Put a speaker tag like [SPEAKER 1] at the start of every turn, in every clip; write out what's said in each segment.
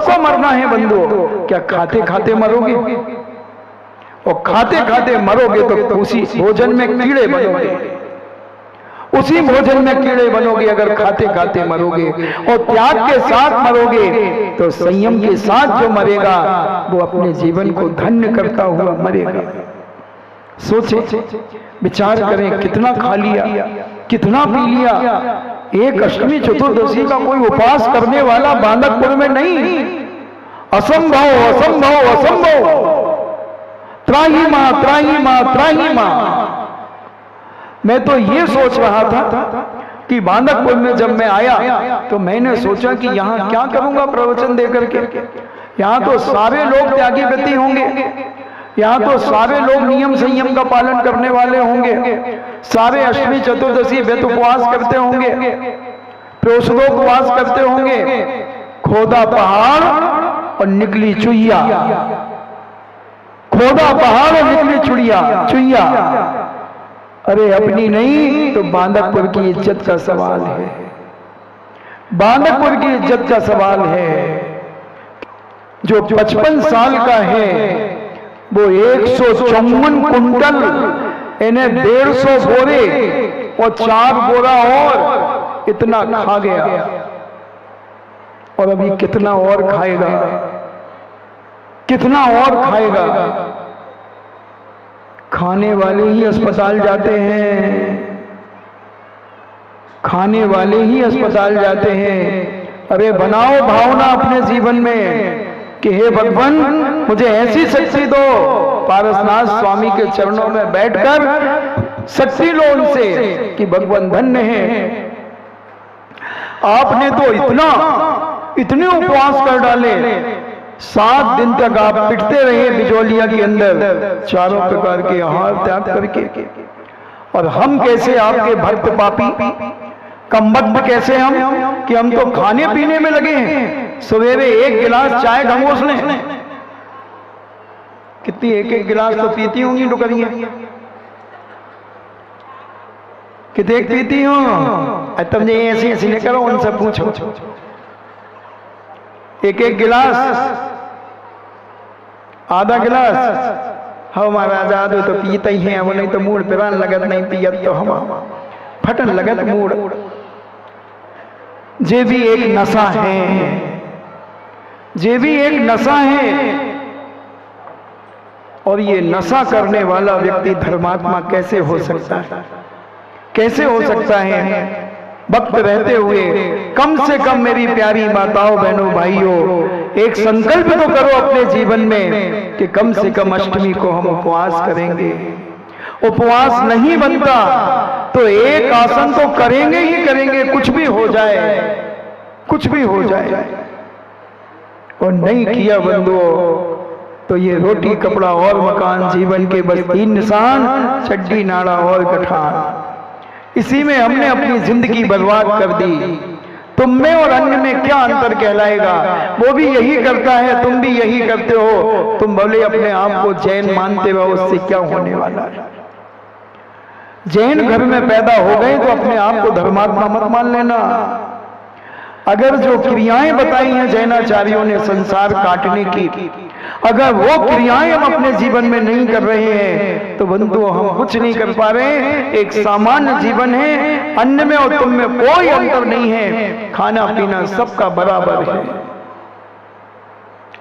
[SPEAKER 1] सबको मरना है बंधुओं, क्या खाते खाते मरोगे? और खाते खाते मरोगे तो उसी भोजन में कीड़े बनोगे, उसी भोजन में कीड़े बनोगे अगर खाते खाते मरोगे। और त्याग के साथ मरोगे तो संयम के साथ जो मरेगा वो अपने जीवन को धन्य करता हुआ मरेगा। सोचे, विचार करें, कितना खा लिया, कितना पी लिया। एक अष्टमी चतुर्दशी का कोई उपवास करने वाला बांधकपुर में नहीं। असंभव असंभव असंभव, त्राही मां त्राही मां त्राही मां। मैं तो ये सोच रहा था कि बांधकपुर में जब मैं आया तो मैंने सोचा कि यहाँ क्या करूंगा प्रवचन देकर के। यहाँ तो सारे लोग त्यागी व्रती होंगे, यहाँ तो सारे लोग नियम संयम का पालन करने वाले होंगे, सारे अष्टमी चतुर्दशी व्रत उपवास करते होंगे, प्रोषदोपवास करते होंगे। खोदा पहाड़ और निकली चुईया, खोदा पहाड़ और निकली चुईया। अरे अपनी नहीं तो बांधकपुर की इज्जत का सवाल है, बांधकपुर की इज्जत का सवाल है। जो 55 साल का है वो 154 कुंटल इन्हें 150 बोरे और 4 बोरा और इतना खा गया, और अभी कितना और खाएगा, कितना और खाएगा। खाने वाले ही अस्पताल जाते हैं, खाने वाले ही अस्पताल जाते हैं। अरे बनाओ भावना अपने जीवन में कि हे भगवान मुझे ऐसी शक्ति दो। पारसनाथ स्वामी के चरणों में बैठकर शक्ति लो उनसे कि भगवान धन्य है, आपने तो इतने उपवास कर डाले। 7 दिन तक आप पिटते रहे बिजोलिया के अंदर चारों प्रकार के आहार त्याग करके। और हम कैसे आपके भक्त पापी कमबख्त कैसे हम कि हम तो खाने पीने में लगे हैं। सवेरे 1 गिलास चाय खमोश लें, कितनी 1-1 गिलास तो पीती होंगी डुकरियां, कितने पीती हो? तुम ऐसी ऐसी नहीं करो, उनसे पूछो। 1-1 गिलास, आधा गिलास। हाँ महाराज आधो तो पीते ही हैं, वो नहीं तो मूड पिरान लगत, नहीं पियत तो हम फटन लगत मूड। जे भी एक नशा है, जे भी एक नशा है। और ये नशा करने वाला व्यक्ति धर्मात्मा कैसे हो सकता है? कैसे हो सकता है? वक्त रहते हुए कम से कम मेरी प्यारी माताओं बहनों भाइयों एक संकल्प तो करो अपने जीवन में कि कम से कम अष्टमी को हम उपवास करेंगे। उपवास नहीं बनता तो एक आसन तो करेंगे ही करेंगे, कुछ भी हो जाए, कुछ भी हो जाए। और नहीं किया बंधुओं तो ये रोटी कपड़ा और मकान जीवन के बस 3 निशान, चड्डी नाड़ा और गठान। इसी में हमने अपनी जिंदगी बर्बाद कर दी। तुम में और अन्य में क्या अंतर कहलाएगा? वो भी यही करता है, तुम भी यही करते हो। तुम बोले अपने आप को जैन मानते हो, उससे क्या होने वाला है? जैन घर में पैदा हो गए तो अपने आप को धर्मात्मा मत मान लेना। अगर जो क्रियाएं बताई हैं जैनाचार्यों ने संसार काटने की, अगर वो क्रियाएं हम अपने जीवन में नहीं कर रहे हैं तो बंधु हम कुछ नहीं कर पा रहे हैं। एक सामान्य जीवन है, अन्न में और तुम में कोई अंतर नहीं है, खाना पीना सबका बराबर है।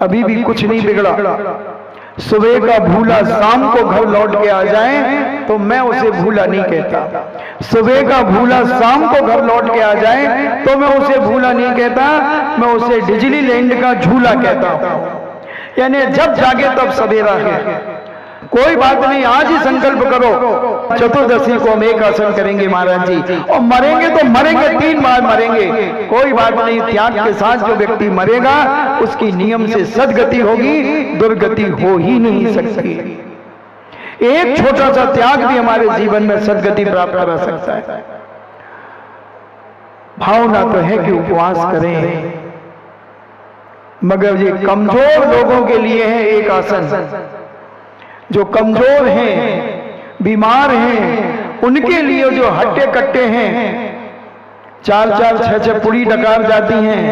[SPEAKER 1] अभी भी कुछ नहीं बिगड़ा। सुबह का भूला शाम को घर लौट के आ जाए तो मैं उसे भूला नहीं कहता। सुबह का भूला शाम को घर लौट के आ जाए तो मैं उसे भूला नहीं कहता, मैं उसे डिज्नीलैंड का झूला कहता हूं। यानी जब जागे तब सवेरा है। कोई बात नहीं, आज ही संकल्प करो चतुर्दशी को हम एक आसन करेंगे महाराज जी, और मरेंगे तो मरेंगे 3 बार मरेंगे, कोई बात नहीं। त्याग के साथ जो व्यक्ति मरेगा उसकी नियम से सदगति होगी, दुर्गति हो ही नहीं सकती। एक छोटा सा त्याग भी हमारे जीवन में सदगति प्राप्त करा सकता है। भावना तो है कि उपवास करें, मगर ये कमजोर लोगों के लिए है एक आसन। जो कमजोर हैं, बीमार हैं, उनके लिए जो हट्टे कट्टे हैं, 4-4 6-6 पुड़ी डकार जाती हैं,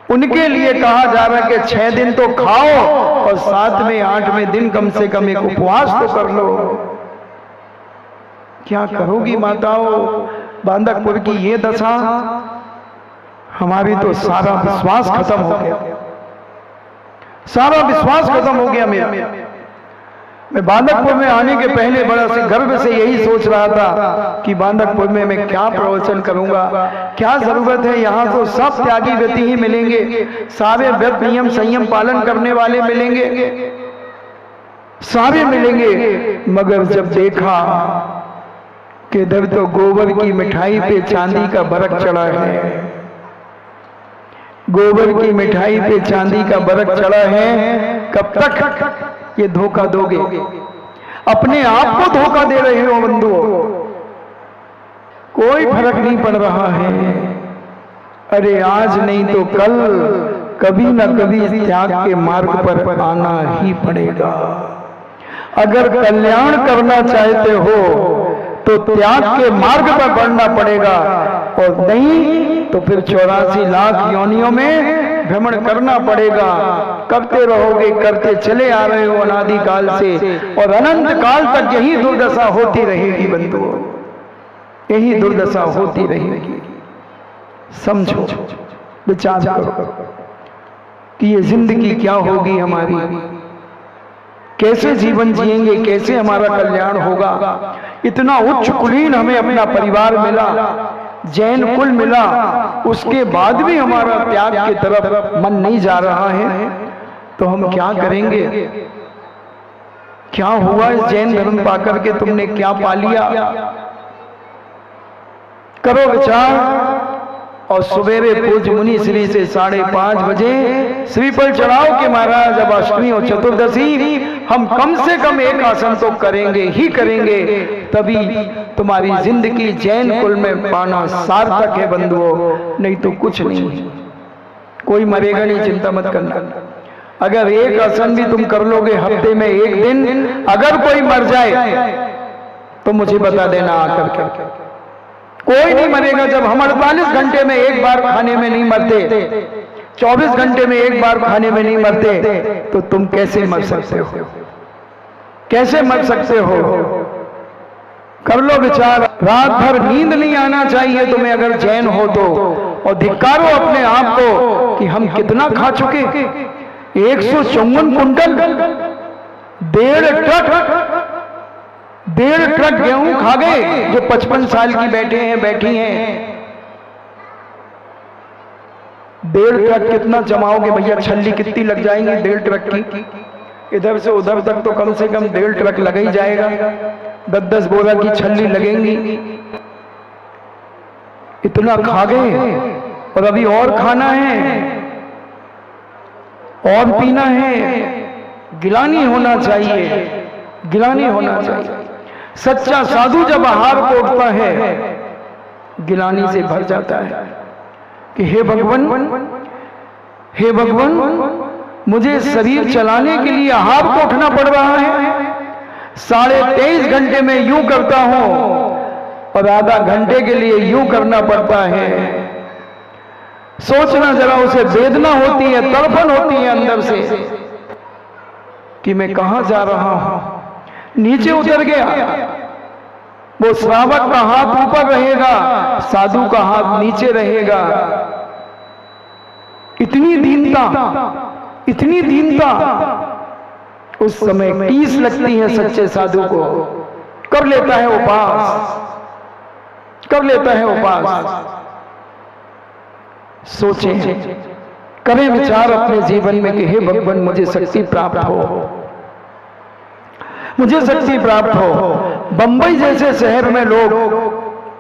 [SPEAKER 1] उनके लिए कहा जा रहा है कि 6 दिन तो खाओ और 7वें 8वें दिन कम से कम एक उपवास तो कर लो। क्या करोगी माताओं? बांदकपुर की ये दशा, हमारी तो सारा विश्वास खत्म हो गया, सारा विश्वास खत्म हो गया मेरा। मैं बांदकपुर में आने के पहले बड़ा से गर्व से यही सोच रहा था कि बांदकपुर में मैं क्या प्रवचन करूंगा, क्या जरूरत है, यहाँ तो सब त्यागी व्यक्ति ही मिलेंगे, सारे व्रत नियम संयम पालन करने वाले मिलेंगे, सारे मिलेंगे। मगर जब देखा कि इधर तो गोबर की मिठाई पे चांदी का बरक चढ़ा है, गोबर की मिठाई पे चांदी का बरक चढ़ा है, कब तक ये धोखा दोगे? अपने आप को धोखा दे रहे हो बंधुओं, कोई फर्क नहीं पड़ रहा है। अरे आज नहीं तो कल कभी ना कभी त्याग के मार्ग पर आना ही पड़ेगा। अगर कल्याण करना चाहते हो तो त्याग के मार्ग पर बढ़ना पड़ेगा, और नहीं तो फिर 84 लाख योनियों में भ्रमण करना पड़ेगा। करते रहोगे, करते चले आ रहे हो अनादि काल से, और अनंत काल तक यही दुर्दशा होती रहेगी बंधुओं, यही दुर्दशा होती रहेगी। समझो, विचार करो कि ये जिंदगी क्या होगी हमारी, कैसे जीवन जिएंगे, कैसे हमारा कल्याण होगा। इतना उच्च कुलीन हमें अपना परिवार मिला, जैन कुल मिला, उसके बाद भी हमारा त्याग की तरफ मन नहीं जा रहा है, तो हम क्या करेंगे? क्या हुआ इस जैन धर्म पाकर के? तुमने क्या पा लिया? करो विचार। और सवेरे पूज्य मुनि श्री से 5:30 बजे श्रीफल चढ़ाओ कि महाराज अब अष्टमी और चतुर्दशी हम कम से कम एक आसन तो करेंगे ही करेंगे, तभी तुम्हारी जिंदगी जैन कुल में पाना सार्थक है बंधुओं, नहीं तो कुछ नहीं। कोई मरेगा नहीं, चिंता मत करना। अगर एक आसन भी तुम कर लोगे हफ्ते में एक दिन, अगर कोई मर जाए तो मुझे बता देना आकर के। कोई नहीं मरेगा। जब हम 48 घंटे में एक बार खाने में नहीं मरते, 24 घंटे में एक बार खाने में नहीं मरते, तो तुम कैसे मर सकते हो? कैसे मर सकते हो? कर लो विचार। रात भर नींद नहीं आना चाहिए तुम्हें अगर जैन हो तो, और धिक्कारो अपने आप को कि हम कितना खा चुके। 154 कुंटल, 1.5 ट्रक गेहूं खा गए जो 55 साल की बैठी हैं। 1.5 ट्रक कितना जमाओगे भैया? छल्ली कितनी लग जाएंगी 1.5 ट्रक की? इधर से उधर तक तो कम से कम 1.5 ट्रक लग ही जाएगा। 10-10 बोरा की छल्ली लगेंगी। इतना खा गए और अभी और खाना है, और पीना है। गिलानी होना चाहिए, गिलानी होना चाहिए। सच्चा साधु जब आहार को उठता है, गिलानी से भर जाता है कि हे भगवान, हे भगवान, मुझे शरीर चलाने के लिए आहार को उठना पड़ रहा है। 23.5 घंटे में यूं करता हूं और आधा घंटे के लिए यूं करना पड़ता है। सोचना जरा, उसे वेदना होती है, तड़पन होती है अंदर से कि मैं कहां जा रहा हूं। नीचे उतर गया। वो श्रावक का हाथ ऊपर रहेगा, साधु का हाथ नीचे रहेगा। इतनी दीनता, इतनी दीनता उस समय टीस लगती है सच्चे साधु को। कर लेता है उपास, कर लेता है उपास। सोचें, करें विचार अपने जीवन में कि हे भगवान, मुझे शक्ति प्राप्त हो, मुझे शक्ति प्राप्त हो। बंबई जैसे शहर में लोग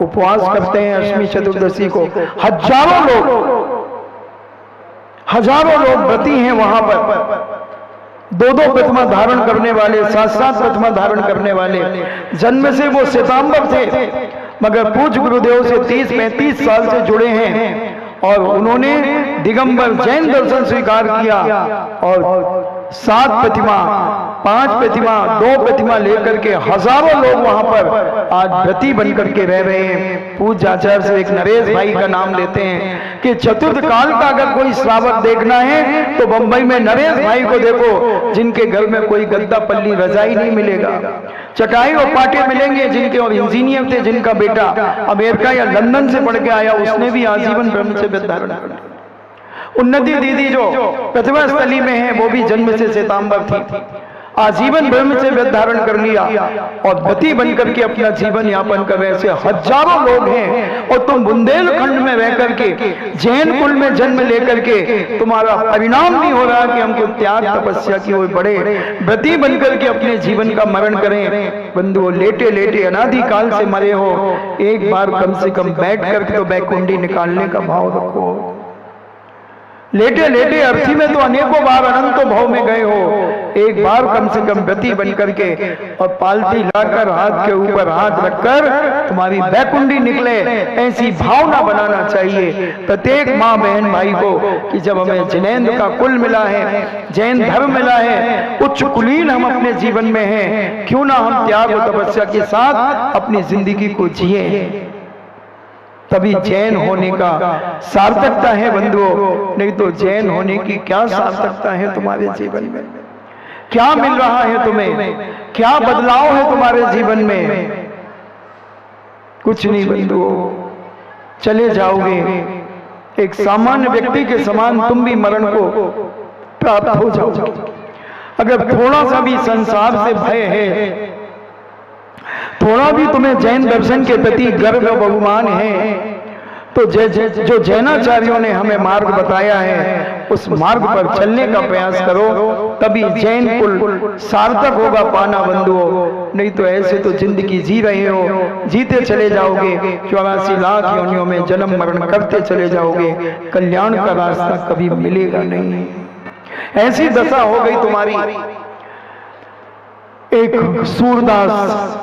[SPEAKER 1] उपवास करते हैं अष्टमी चतुर्दशी को। हजारों लोग व्रती हैं वहां पर। 2-2 प्रतिमा धारण करने वाले, 7-7 प्रतिमा धारण करने वाले। जन्म से वो श्वेतांबर थे, मगर पूज्य गुरुदेव से 30-35 साल से जुड़े हैं, और उन्होंने दिगंबर जैन दर्शन स्वीकार किया और 7 प्रतिमा, 5 प्रतिमा, 2 प्रतिमा लेकर के हजारों लोग वहां पर आज व्रती बन करके रह रहे हैं। पूज्य आचार्य से एक नरेश भाई का नाम लेते हैं कि चतुर्थ काल का अगर कोई श्रावक देखना है तो बंबई में नरेश भाई को देखो, जिनके घर में कोई गद्दा पल्ली रजाई नहीं मिलेगा, चटाई और पाटे मिलेंगे, जिनके और इंजीनियर थे, जिनका बेटा अमेरिका या लंदन से पढ़ के आया, उसने भी आजीवन ब्रह्मचर्य धारण कर लिया। उन्नति दीदी जो प्रतिभा स्थली में है वो भी जन्म से श्वेतांबर थी, आजीवन ब्रह्मचर्य धारण कर लिया और व्रती बनकर के अपना जीवन यापन कर रहे। ऐसे हजारों लोग हैं और तुम बुंदेलखंड में रह करके जैन कुल में जन्म लेकर के तुम्हारा परिणाम नहीं हो रहा कि हमको त्याग तपस्या की ओर बढ़े, व्रती बनकर के अपने जीवन का मरण करें। बंधुओं, लेटे लेटे अनादि काल से मरे हो, एक बार कम से कम बैठ करके तो बैकुंडी निकालने का भाव रखो। लेटे लेटे अर्थी में तो अनेकों बार अनंत भाव में गए हो, एक बार कम से कम व्रती बन करके और पालती लाकर हाथ के ऊपर हाथ रखकर तुम्हारी बैकुंडी निकले, ऐसी भावना बनाना चाहिए प्रत्येक माँ बहन भाई को कि जब हमें जैनेन्द्र का कुल मिला है, जैन धर्म मिला है, उच्च कुलीन हम अपने जीवन में हैं, क्यों ना हम त्याग और तपस्या के साथ अपनी जिंदगी को जिए। तभी जैन होने का सार्थकता है बंधुओं, नहीं तो जैन होने की क्या सार्थकता है तुम्हारे जीवन में? क्या मिल रहा है तुम्हें? क्या बदलाव है तुम्हारे जीवन में? कुछ नहीं बंधुओं, चले जाओगे एक सामान्य व्यक्ति के समान, तुम भी मरण को प्राप्त हो जाओगे। अगर थोड़ा सा भी संसार से भय है, थोड़ा भी तुम्हें जैन दर्शन के प्रति गर्व और बहुमान है, तो जो जैनाचार्यों ने हमें मार्ग बताया है उस मार्ग पर चलने का प्रयास करो, तभी जैन कुल सार्थक होगा पाना बंधुओं। नहीं तो ऐसे तो जिंदगी जी रहे हो, जीते चले जाओगे, 84 लाख योनियों में जन्म मरण करते चले जाओगे, कल्याण का रास्ता कभी मिलेगा नहीं। ऐसी दशा हो गई तुम्हारी। एक सूरदास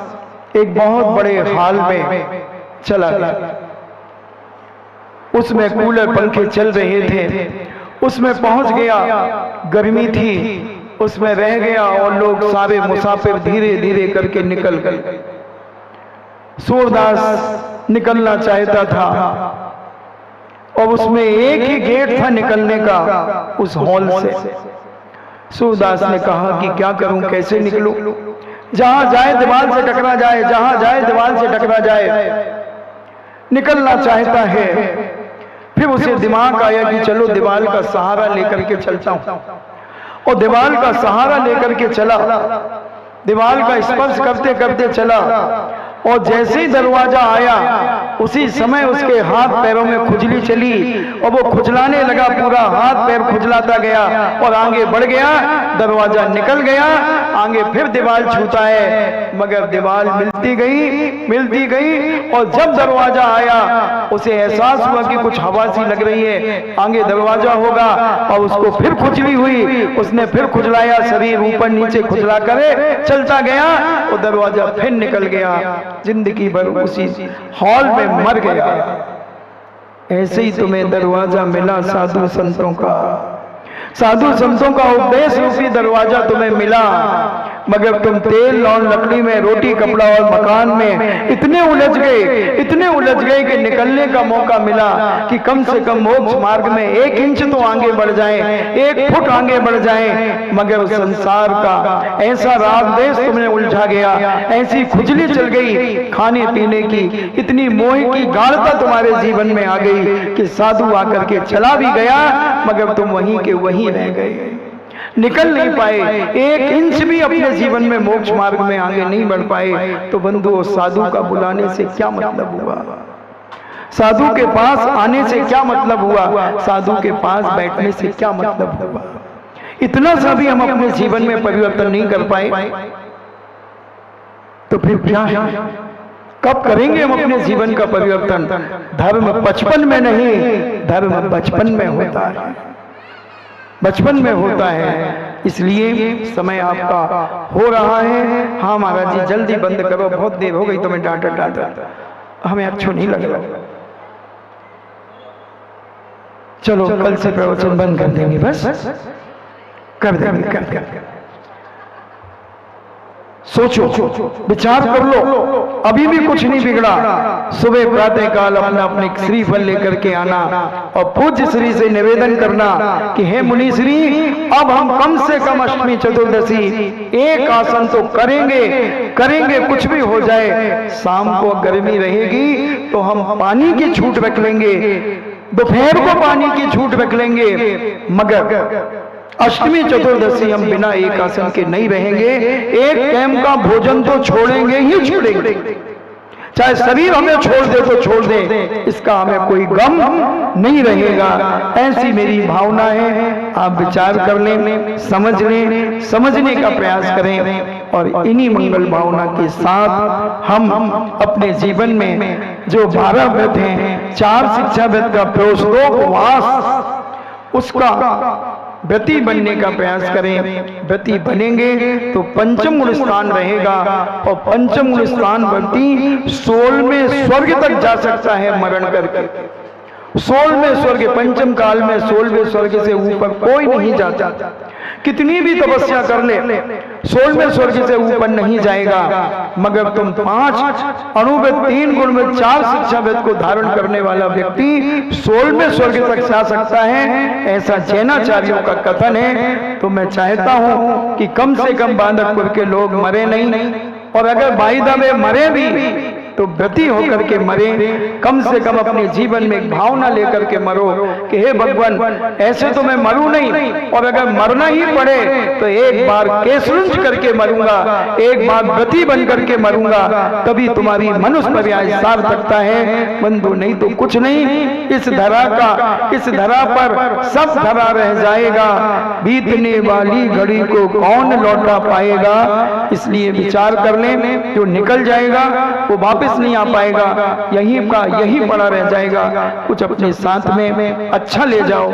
[SPEAKER 1] एक बहुत बड़े हाल में चला गया, उसमें कूलर पंखे चल रहे थे, उसमें पहुंच गया, गर्मी थी, उसमें रह गया और लोग सारे मुसाफिर धीरे धीरे करके निकल गए। सूरदास निकलना चाहता था और उसमें एक ही गेट था निकलने का उस हॉल से। सूरदास ने कहा कि क्या करूं, कैसे निकलूं? जहां जाए दीवार से टकरा जाए, जहां जाए दीवार से टकरा जाए। निकलना चाहता है, फिर उसे दिमाग आया कि चलो दीवार का सहारा लेकर के चलता हूं, और दीवार का सहारा लेकर के चला, दीवार का स्पर्श करते करते चला, और जैसे ही दरवाजा आया उसी समय उसके हाथ पैरों में खुजली चली और वो खुजलाने लगा, पूरा हाथ पैर खुजलाता गया और आगे बढ़ गया, दरवाजा निकल गया, आगे फिर दीवार छूता है, मगर दीवार मिलती गई और जब दरवाजा आया उसे एहसास हुआ कि कुछ हवा सी लग रही है, आगे दरवाजा होगा, और उसको फिर खुजली हुई, उसने फिर खुजलाया, शरीर ऊपर नीचे खुजला करे चलता गया और दरवाजा फिर निकल गया, जिंदगी भर उसी हॉल में मर गया। ऐसे ही तुम्हें दरवाजा मिला साधु संतों का, साधु संतों का उपदेश रूपी दरवाजा तुम्हें मिला, मगर तुम तेल लौन लकड़ी में, रोटी कपड़ा और मकान में इतने उलझ गए कि निकलने का मौका मिला कि कम से कम मोक्ष मार्ग में 1 इंच तो आगे बढ़ जाएं, 1 फुट आगे बढ़ जाएं, मगर उस संसार का ऐसा राग देश तुम्हें उलझा गया, ऐसी खुजली चल गई खाने पीने की, इतनी मोह की गाढ़ता तुम्हारे जीवन में आ गई कि साधु आकर के चला भी गया, मगर तुम वहीं के वहीं रह गए, निकल नहीं पाए, 1 इंच भी अपने जीवन में मोक्ष मार्ग में आगे नहीं बढ़ पाए। तो बंधुओं, साधु का बुलाने से क्या मतलब हुआ? साधु के पास आने से क्या मतलब हुआ? साधु के पास बैठने से क्या मतलब हुआ? इतना सा भी हम अपने जीवन में परिवर्तन नहीं कर पाए तो फिर क्या है? कब करेंगे हम अपने जीवन का परिवर्तन? धर्म 55 में नहीं, धर्म बचपन में होता है, बचपन में होता है। इसलिए समय आपका हो रहा है। हाँ महाराज जी, जल्दी बंद करो, बहुत देर हो गई, तुम्हें डांटा हमें अच्छा नहीं लग रहा। चलो कल से प्रवचन बंद कर देंगे, बस कर देंगे, कर देंगे। सोचो, विचार कर लो, अभी भी कुछ नहीं बिगड़ा। सुबह प्रातः काल अपना अपने श्रीफल लेकर के आना और पूज्य श्री से निवेदन करना कि हे मुनि श्री, अब हम कम से कम अष्टमी चतुर्दशी एक आसन तो करेंगे, करेंगे कुछ भी हो जाए। शाम को गर्मी रहेगी तो हम पानी की छूट रख लेंगे, दोपहर को पानी की छूट रख लेंगे, मगर अष्टमी चतुर्दशी हम बिना एक आसन के नहीं रहेंगे। एक टाइम का भोजन तो छोड़ेंगे ही छोड़ेंगे, चाहे शरीर हमें छोड़ दे तो छोड़ दे, इसका हमें कोई गम नहीं रहेगा। ऐसी मेरी भावना है, आप विचार कर लें, समझ लें, समझने का प्रयास करें और इन्हीं मंगल भावना के साथ हम अपने जीवन में जो 12 व्रत हैं, 4 शिक्षा व्रत का प्रोषोपवास, उसका व्रती बनने का प्रयास करें। व्रती बनेंगे तो पंचम गुण स्थान रहेगा और पंचम गुण स्थान व्रती 16वें स्वर्ग तक जा सकता है मरण करके। 16वें स्वर्ग, पंचम काल में 16वें स्वर्ग से ऊपर कोई नहीं जाता। कितनी भी तपस्या कर ले 16वें स्वर्ग से ऊपर नहीं जाएगा, मगर तुम 5 अणुव्रत 3 गुण में 4 शिक्षा व्रत को धारण करने वाला व्यक्ति 16वें स्वर्ग तक जा सकता है, ऐसा जैनाचार्यों का कथन है। तो मैं चाहता हूं कि कम से कम बांधवपुर के लोग मरे नहीं, और अगर बाईदा में मरे भी तो व्रती होकर के मरे। कम से कम अपने जीवन में एक भावना लेकर के मरो कि हे भगवान, ऐसे तो मैं मरूं नहीं, और अगर मरना ही पड़े तो एक बार केसरुंच करके मरूंगा, एक बार व्रती बन करके मरूंगा, तभी तुम्हारी मनुष्य पर्याय सार्थकता है। बंधु नहीं तो कुछ नहीं। इस धरा का, इस धरा पर सब धरा रह जाएगा, बीतने वाली घड़ी को कौन लौटा पाएगा। इसलिए विचार कर लें, जो निकल जाएगा वो वापस नहीं आ पाएगा, यहीं का यहीं पड़ा रह जाएगा। कुछ अपने साथ में अच्छा ले जाओ।